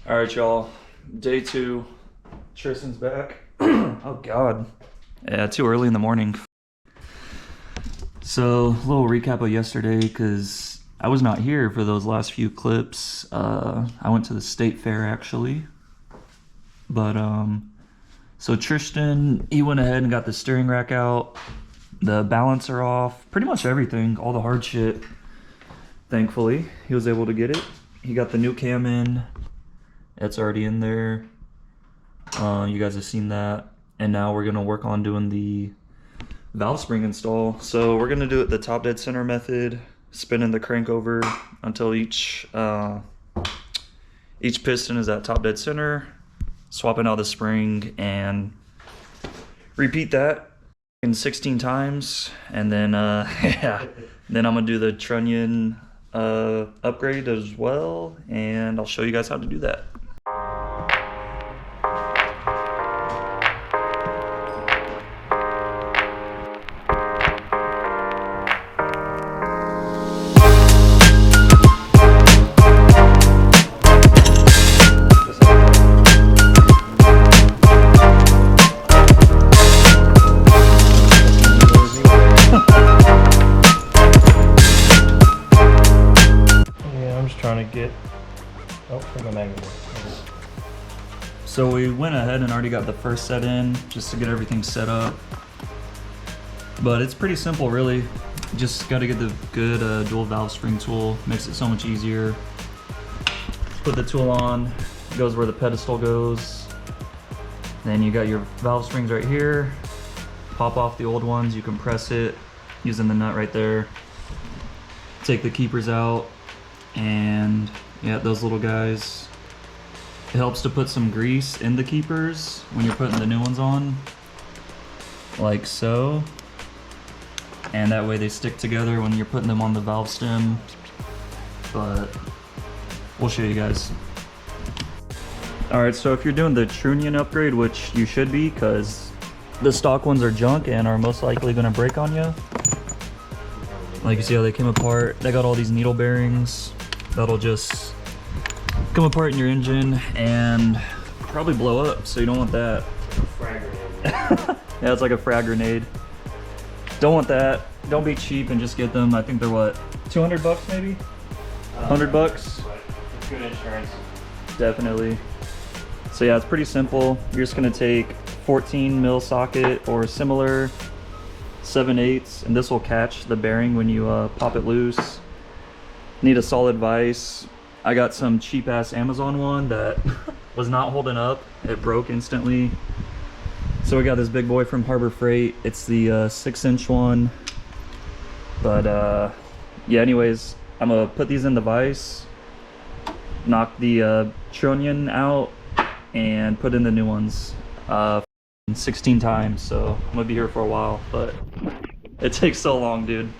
All right, y'all. Day 2. Tristan's back. Oh, God. Yeah, too early in the morning. So, a little recap of yesterday, because I was not here for those last few clips. I went to the state fair, actually. But, so Tristan, he went ahead and got the steering rack out. The balancer off. Pretty much everything. All the hard shit. Thankfully, he was able to get it. He got the new cam in. It's already in there. You guys have seen that. And now we're gonna work on doing the valve spring install. So we're gonna do it the top dead center method, spinning the crank over until each piston is at top dead center, swapping out the spring, and repeat that in 16 times. And then yeah, then I'm gonna do the Trunnion upgrade as well, and I'll show you guys how to do that. So we went ahead and already got the first set in just to get everything set up. But it's pretty simple, really. Just got to get the good dual valve spring tool. Makes it so much easier. Put the tool on, goes where the pedestal goes. Then you got your valve springs right here. Pop off the old ones, you can press it using the nut right there. Take the keepers out, and yeah, those little guys. It helps to put some grease in the keepers when you're putting the new ones on, like so. And that way they stick together when you're putting them on the valve stem. But we'll show you guys. Alright, so if you're doing the Trunnion upgrade, which you should be, because the stock ones are junk and are most likely going to break on you. Like you see how they came apart. They got all these needle bearings that'll just come apart in your engine and probably blow up, so you don't want that. Frag grenade. Yeah, it's like a frag grenade. Don't want that. Don't be cheap and just get them. I think they're what, 200 bucks maybe? 100 bucks? But it's good insurance. Definitely. So yeah, it's pretty simple. You're just gonna take 14 mil socket or similar, 7/8, and this will catch the bearing when you pop it loose. Need a solid vise. I got some cheap ass Amazon one that was not holding up. It broke instantly. So we got this big boy from Harbor Freight. It's the 6-inch one. But yeah, anyways, I'm gonna put these in the vise, knock the Trunnion out, and put in the new ones 16 times. So I'm gonna be here for a while, but it takes so long, dude.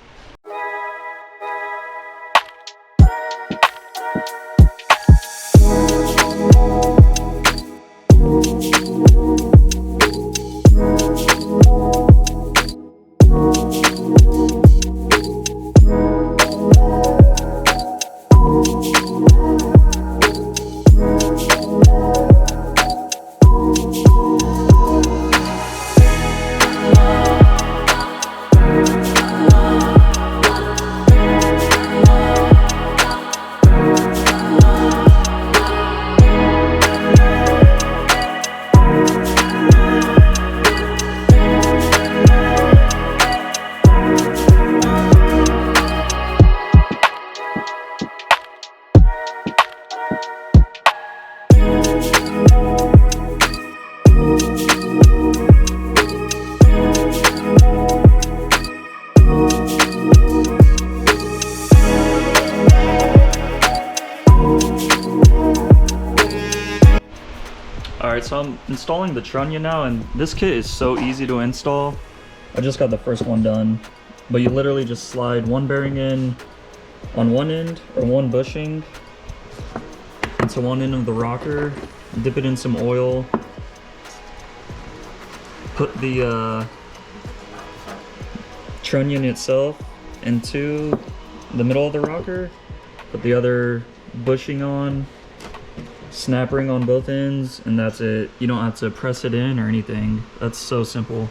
Alright, so I'm installing the Trunnion now, and this kit is so easy to install. I just got the first one done. But you literally just slide one bearing in on one end, or one bushing, into one end of the rocker, dip it in some oil, put the Trunnion itself into the middle of the rocker, put the other bushing on, snap ring on both ends, and that's it. You don't have to press it in or anything. That's so simple.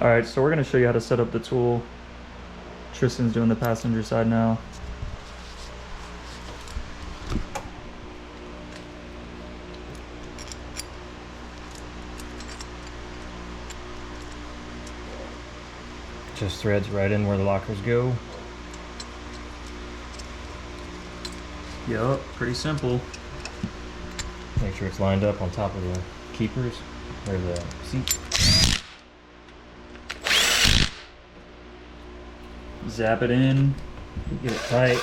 Alright, so we're going to show you how to set up the tool. Tristan's doing the passenger side now. Just threads right in where the lockers go. Yup, pretty simple. Make sure it's lined up on top of the keepers or the seats. Zap it in. Get it tight.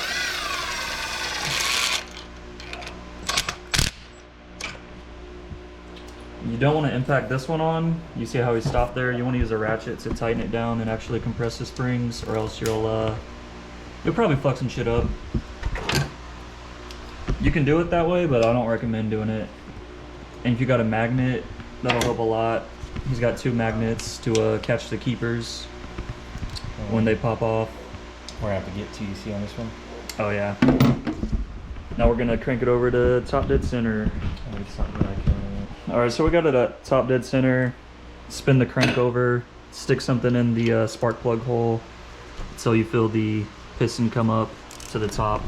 You don't want to impact this one on. You see how he stopped there? You want to use a ratchet to tighten it down and actually compress the springs, or else you'll probably fuck some shit up. You can do it that way, but I don't recommend doing it. And if you got a magnet, that'll help a lot. He's got 2 magnets to catch the keepers when they pop off. We're gonna have to get TDC on this one. Oh yeah. Now we're gonna crank it over to top dead center. Alright, so we got it at top dead center. Spin the crank over, stick something in the spark plug hole until you feel the piston come up to the top.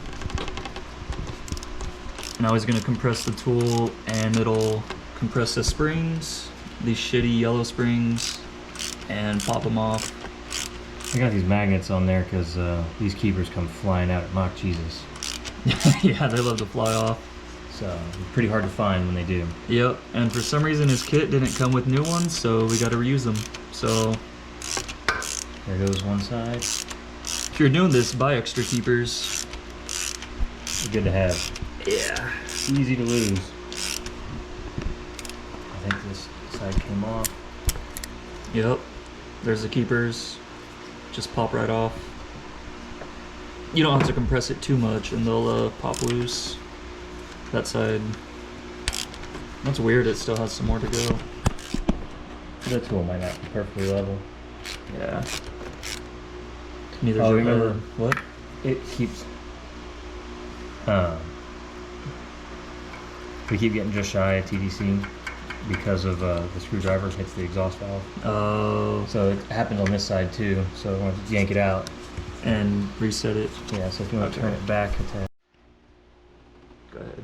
Now he's gonna compress the tool, and it'll compress the springs, these shitty yellow springs, and pop them off. I got these magnets on there because these keepers come flying out at Mach Jesus. Yeah, they love to fly off. So it's pretty hard to find when they do. Yep, and for some reason his kit didn't come with new ones, so we got to reuse them. So there goes one side. if you're doing this, buy extra keepers. They're good to have. Yeah. Easy to lose. I think this side came off. Yep. There's the keepers. Just pop right off. You don't have to compress it too much, and they'll pop loose. That side. That's weird. It still has some more to go. The tool might not be perfectly level. Yeah. Neither. Oh, remember what? It keeps. We keep getting just shy of TDC because of the screwdriver hits the exhaust valve. Oh. So it happened on this side too. So I want to yank it out And reset it. Yeah. So if you want to turn it back, Go ahead.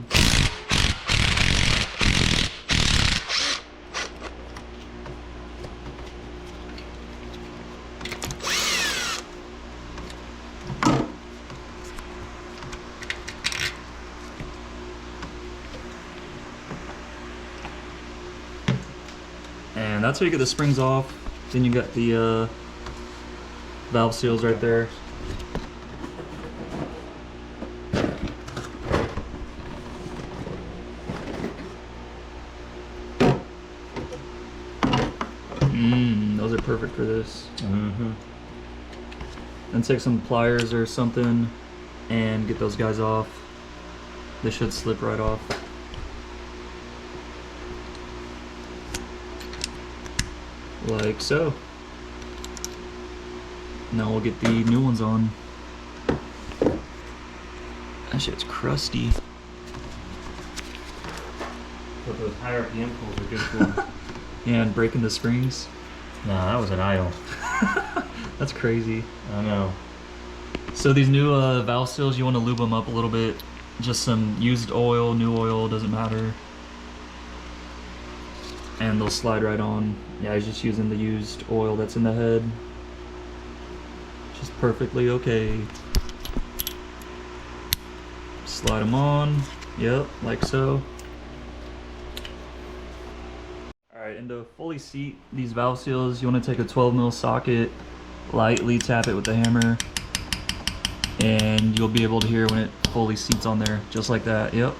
And that's how you get the springs off. Then you got the valve seals right there. perfect for this. Mm-hmm. And take some pliers or something and get those guys off. They should slip right off. Like so. Now we'll get the new ones on. That shit's crusty. But those high RPM pulls are good for. Yeah, and breaking the springs. Nah, that was an idle. That's crazy. I know. So these new valve seals, you want to lube them up a little bit. Just some used oil, new oil, doesn't matter. And they'll slide right on. Yeah, I was just using the used oil that's in the head. Just perfectly okay. Slide them on. Yep, like so. Alright, and to fully seat these valve seals, you want to take a 12mm socket, lightly tap it with the hammer, and you'll be able to hear when it fully seats on there, just like that. Yep.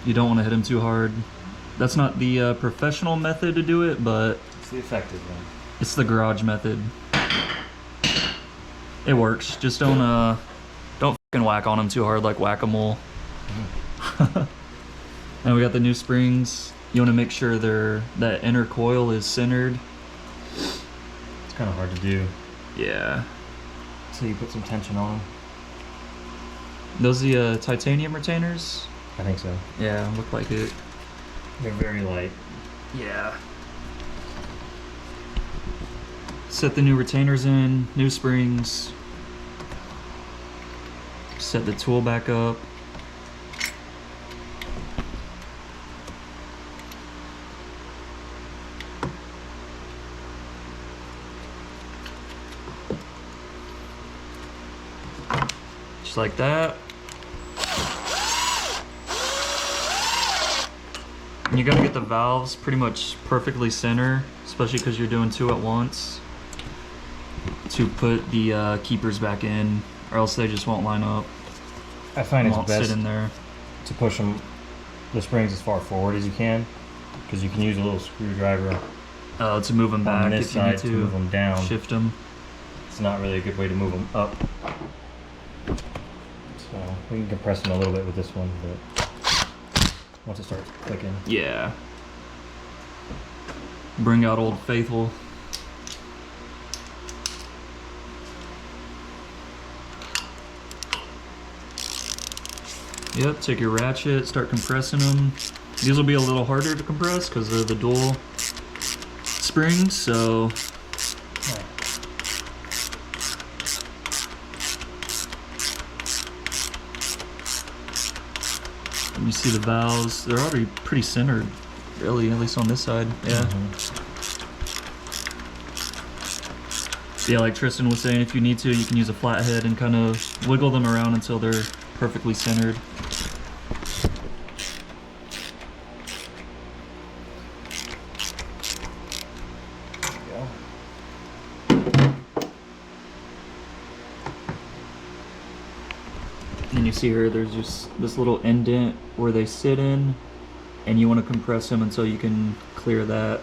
You don't want to hit them too hard. That's not the professional method to do it, but It's the effective one. it's the garage method. It works. Just don't fucking whack on them too hard like whack-a-mole. And we got the new springs. You want to make sure that inner coil is centered. It's kind of hard to do. Yeah. So you put some tension on them. Those the titanium retainers? I think so. Yeah, look like it. They're very light. Yeah. Set the new retainers in, new springs. Set the tool back up. Just like that. And you gotta get the valves pretty much perfectly center, especially because you're doing two at once, to put the keepers back in, or else they just won't line up. I find it's Won't best sit in there. to push the springs as far forward as you can, because you can use a little screwdriver To move them back on this if you need side to move them down. shift them. It's not really a good way to move them up. So we can compress them a little bit with this one, but once it starts clicking. Yeah. Bring out Old Faithful. Yep, take your ratchet, start compressing them. These will be a little harder to compress because they're the dual springs, so and you see the valves, they're already pretty centered, really, at least on this side. Yeah. Yeah, like Tristan was saying, if you need to, you can use a flathead and kind of wiggle them around until they're perfectly centered. And you see here, there's just this little indent where they sit in, and you want to compress them until you can clear that.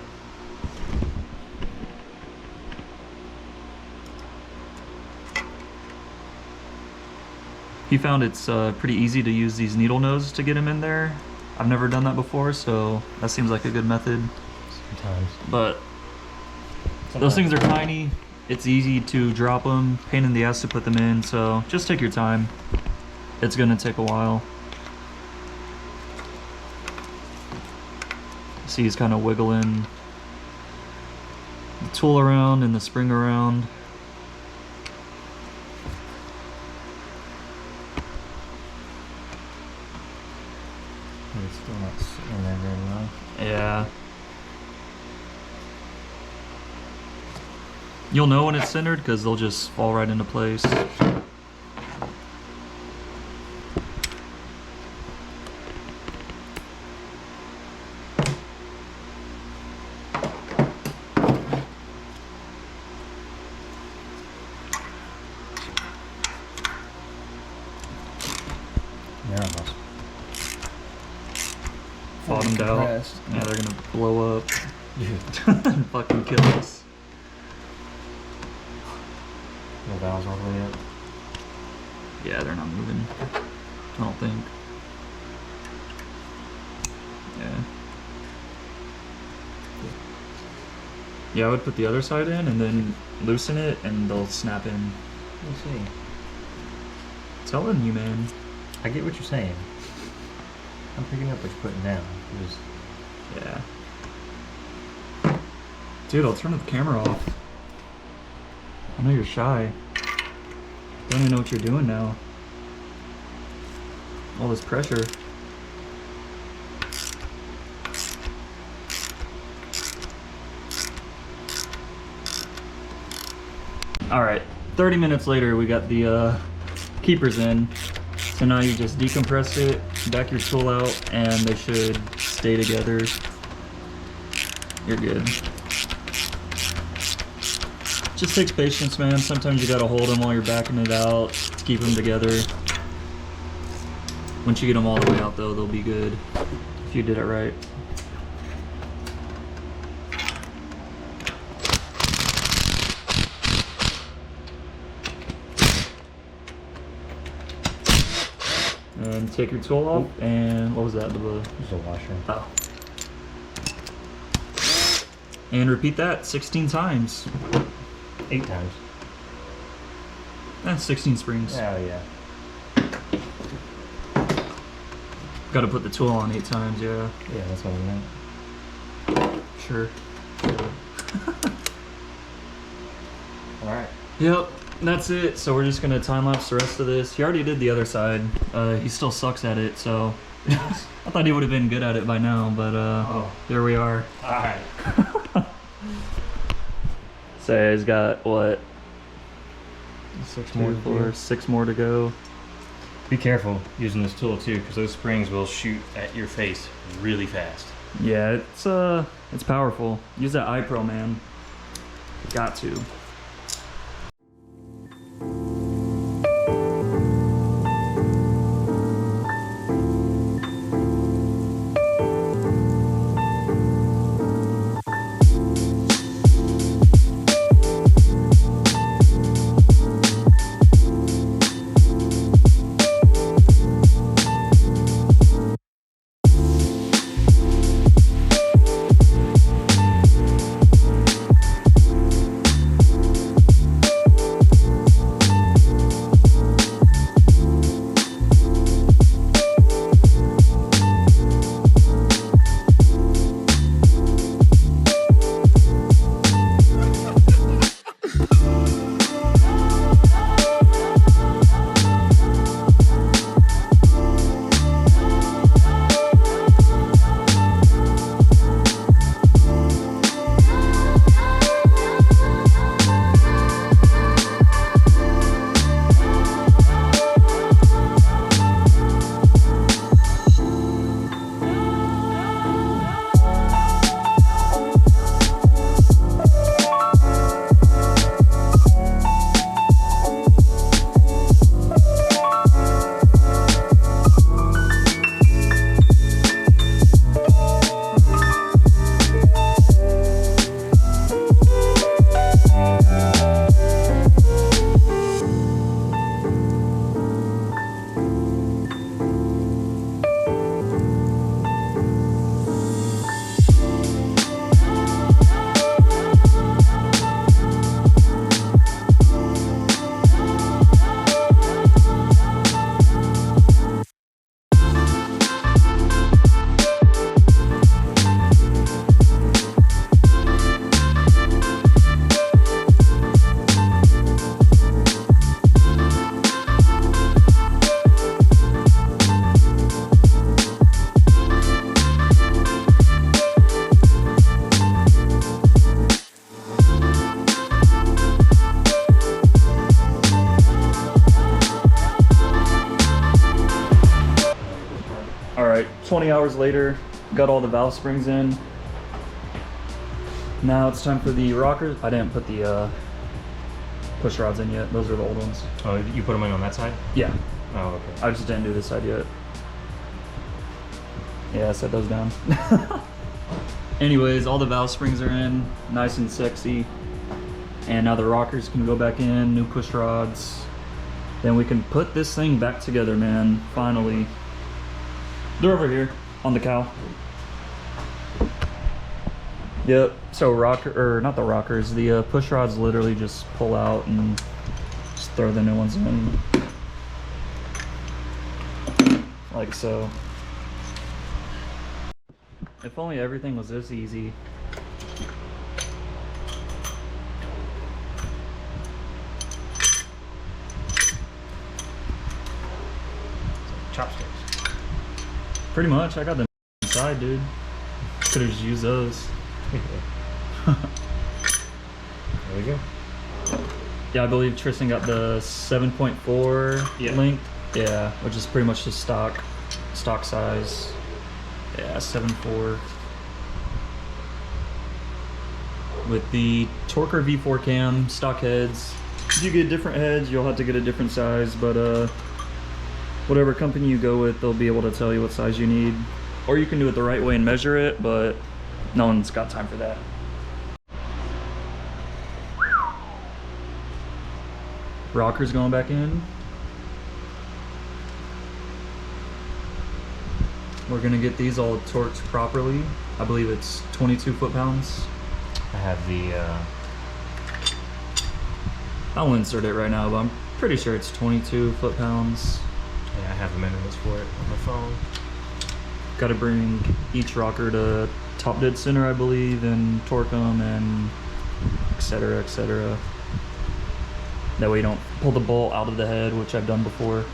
He found it's pretty easy to use these needle nose to get them in there. I've never done that before, so that seems like a good method. Sometimes. But those things are tiny. It's easy to drop them, pain in the ass to put them in, so just take your time. It's gonna take a while. See, he's kind of wiggling the tool around and the spring around. It's still not sitting in there very well. Yeah. You'll know when it's centered because they'll just fall right into place. bummed out. compressed. Yeah, they're gonna blow up Dude, and fucking kill us. the valves all the way up. Yeah, they're not moving. I don't think. Yeah. Yeah, I would put the other side in and then loosen it and they'll snap in. Let's see. Telling you, man. I get what you're saying. I'm picking up what you're putting down. Just Yeah. Dude, I'll turn the camera off. I know you're shy. Don't even know what you're doing now. All this pressure. Alright, 30 minutes later we got the keepers in. So now you just decompress it, back your tool out, and they should stay together. You're good. Just takes patience, man. Sometimes you gotta hold them while you're backing it out to keep them together. Once you get them all the way out though, they'll be good if you did it right. And take your tool off, and what was that? a washer. Oh. And repeat that 16 times. 8 times. That's 16 springs. Oh yeah. Got to put the tool on 8 times, yeah. Yeah, that's what I meant. Sure. All right. Yep, that's it. So we're just gonna time lapse the rest of this. He already did the other side. He still sucks at it, so I thought he would have been good at it by now, but there we are. All right. So he's got what? 6 more. 2, 4, 6 more to go. Be careful using this tool too, because those springs will shoot at your face really fast. Yeah, it's powerful. Use that iPro, man. Got to. Alright, 20 hours later, got all the valve springs in. Now it's time for the rockers. I didn't put the push rods in yet. Those are the old ones. Oh, you put them in on that side? Yeah, Oh, okay. I just didn't do this side yet. Yeah, set those down. Anyways, all the valve springs are in, nice and sexy. And now the rockers can go back in, new push rods. Then we can put this thing back together, man, finally. They're over here on the cow. Yep, so not the rockers, the push rods literally just pull out and just throw the new ones in. Like so. If only everything was this easy. Chopsticks. Pretty much, I got the inside, dude. Could have just used those. There we go. Yeah, I believe Tristan got the 7.4 length. Yeah, which is pretty much the stock size. Yeah, 7.4. With the Torker V4 cam, stock heads. If you get different heads, you'll have to get a different size, but whatever company you go with, they'll be able to tell you what size you need. Or you can do it the right way and measure it, but no one's got time for that. Rockers going back in. We're gonna get these all torqued properly. I believe it's 22 foot-pounds. I have the I'll insert it right now, but I'm pretty sure it's 22 foot-pounds. yeah, I have the measurements for it on my phone. Got to bring each rocker to top dead center, I believe, and torque them, and etc., etc. That way you don't pull the bolt out of the head, which I've done before.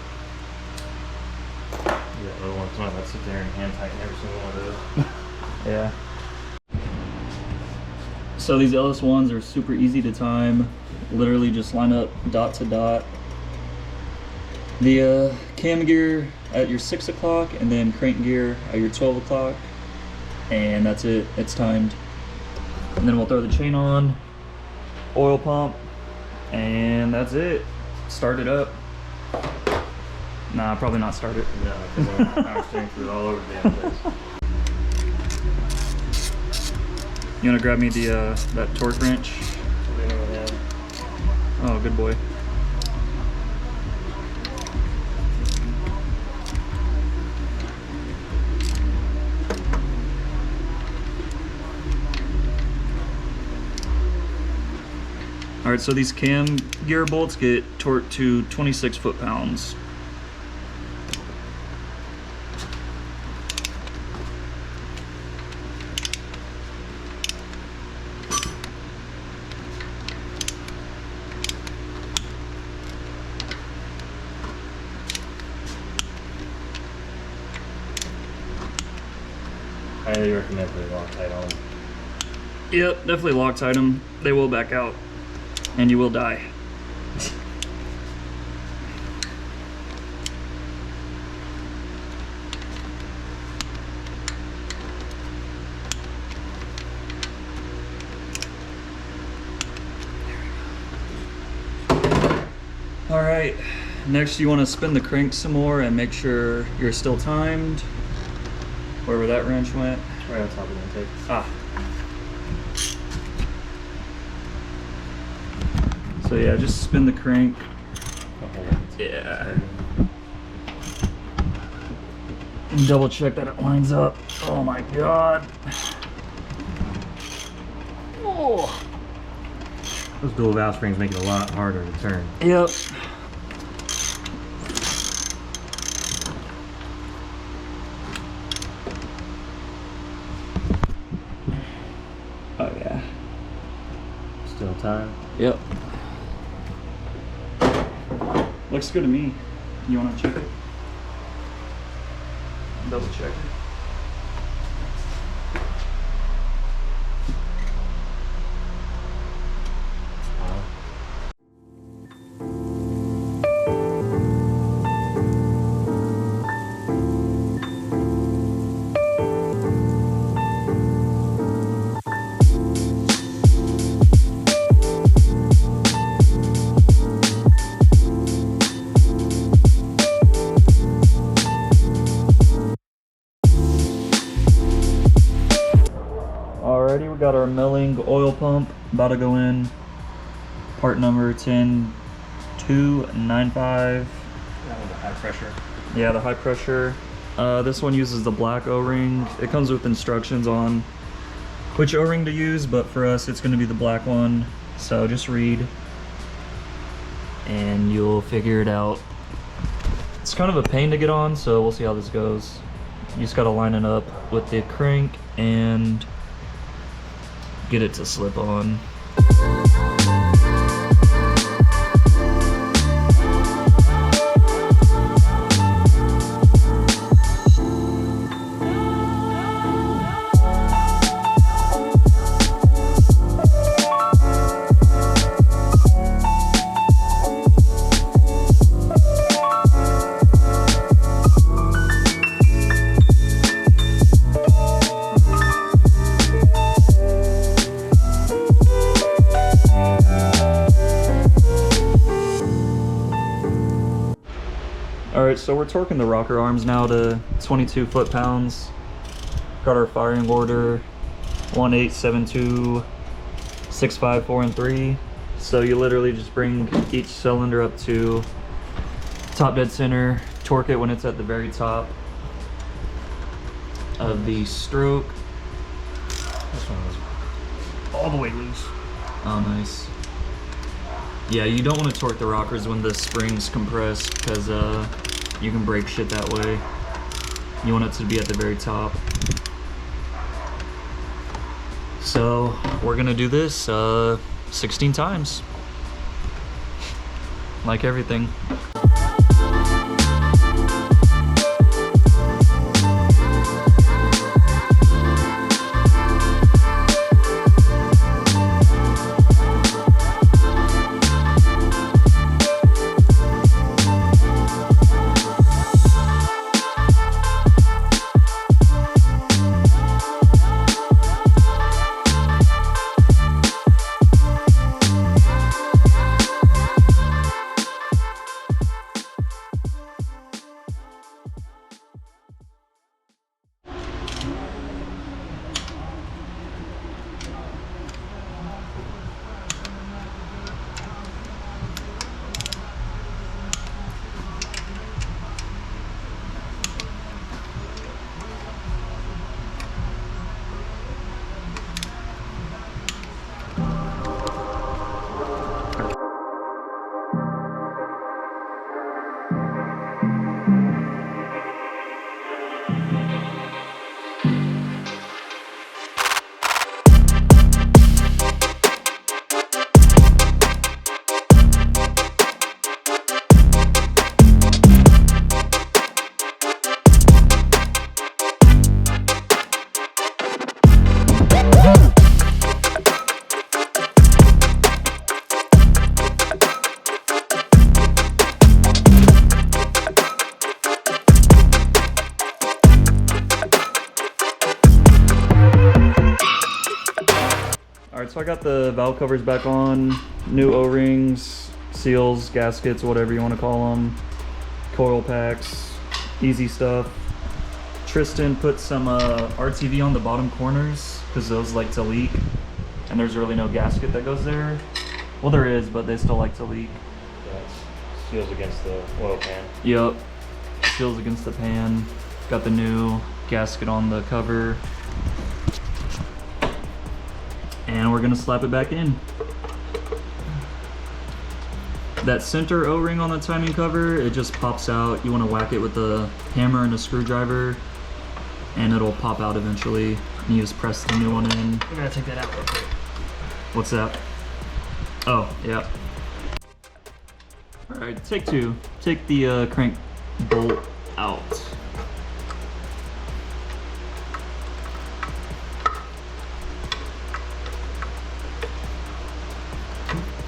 Yeah, little ones, I'd sit there and hand tighten every single one of those. Yeah. So these LS1s are super easy to time. Literally just line up dot to dot. The cam gear at your 6 o'clock and then crank gear at your 12 o'clock. And that's it, it's timed. And then we'll throw the chain on, oil pump, and that's it. Start it up. Nah, probably not start it. No, because power steering fluid all over the damn place. You wanna grab me the that torque wrench? Oh, good boy. All right, so these cam gear bolts get torqued to 26 foot-pounds. I highly recommend putting Loctite on. Yep, definitely Loctite them. They will back out, and you will die. All right, next you want to spin the crank some more and make sure you're still timed. Wherever that wrench went. Right on top of the intake. Ah. So yeah, just spin the crank. Yeah. And double check that it lines up. Oh my god. Oh. Those dual valve springs make it a lot harder to turn. Yep. Oh yeah. Still time. Yep. Looks good to me. You want to check it? Double check it. our milling oil pump, about to go in. Part number 10295. That one's a high pressure. Yeah, the high pressure. This one uses the black O-ring. It comes with instructions on which O-ring to use, but for us it's going to be the black one. So just read and you'll figure it out. It's kind of a pain to get on, so we'll see how this goes. You just got to line it up with the crank and get it to slip on. Alright, so we're torquing the rocker arms now to 22 foot-pounds. Got our firing order 1872654 and 3. So you literally just bring each cylinder up to top dead center, torque it when it's at the very top of the stroke. This one was all the way loose. Oh, nice. Yeah, you don't want to torque the rockers when the spring's compressed because you can break shit that way. You want it to be at the very top. So we're gonna do this 16 times. Like everything. So I got the valve covers back on, new O-rings, seals, gaskets, whatever you want to call them, coil packs, easy stuff. Tristan put some RTV on the bottom corners because those like to leak, and there's really no gasket that goes there. Well, there is, but they still like to leak. Yeah, it seals against the oil pan. Yep, seals against the pan. Got the new gasket on the cover. And we're gonna slap it back in. That center O-ring on the timing cover, it just pops out. You wanna whack it with a hammer and a screwdriver, and it'll pop out eventually. And you just press the new one in. I'm gonna take that out real quick. What's that? Oh, yeah. All right, take two. Take the crank bolt out.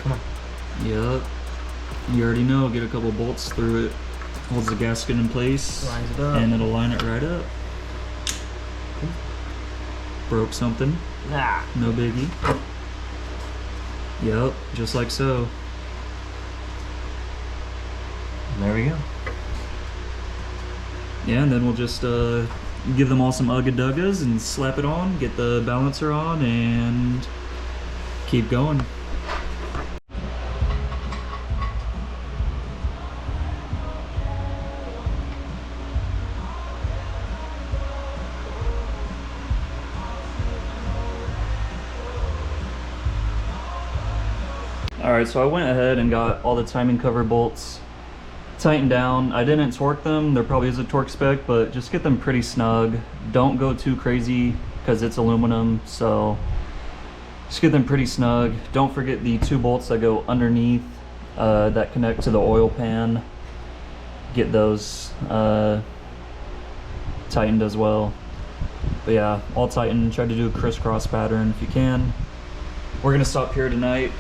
Come on. Yep. You already know, get a couple bolts through it. Holds the gasket in place. Lines it up. And it'll line it right up. Broke something. Nah. No biggie. Yep, just like so. And there we go. Yeah, and then we'll just give them all some ugga-duggas and slap it on, get the balancer on, and keep going. Alright, so I went ahead and got all the timing cover bolts tightened down. I didn't torque them. There probably is a torque spec, but just get them pretty snug. Don't go too crazy because it's aluminum, so just get them pretty snug. Don't forget the 2 bolts that go underneath that connect to the oil pan. Get those tightened as well. But yeah, all tightened. Try to do a crisscross pattern if you can. We're gonna stop here tonight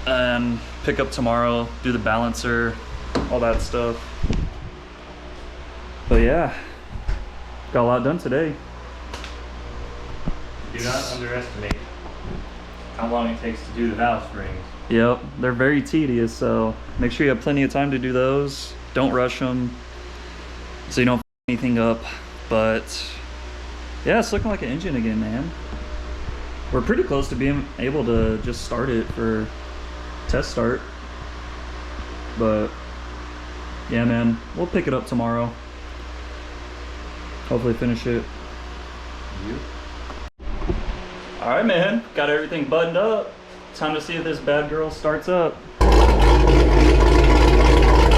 and pick up tomorrow, do the balancer, all that stuff. But yeah, got a lot done today. Do not underestimate how long it takes to do the valve springs. Yep, they're very tedious, so make sure you have plenty of time to do those. Don't rush them so you don't f anything up. But yeah, it's looking like an engine again, man. We're pretty close to being able to just start it for test start. But yeah, man, we'll pick it up tomorrow. Hopefully finish it. All right, man, got everything buttoned up. Time to see if this bad girl starts up.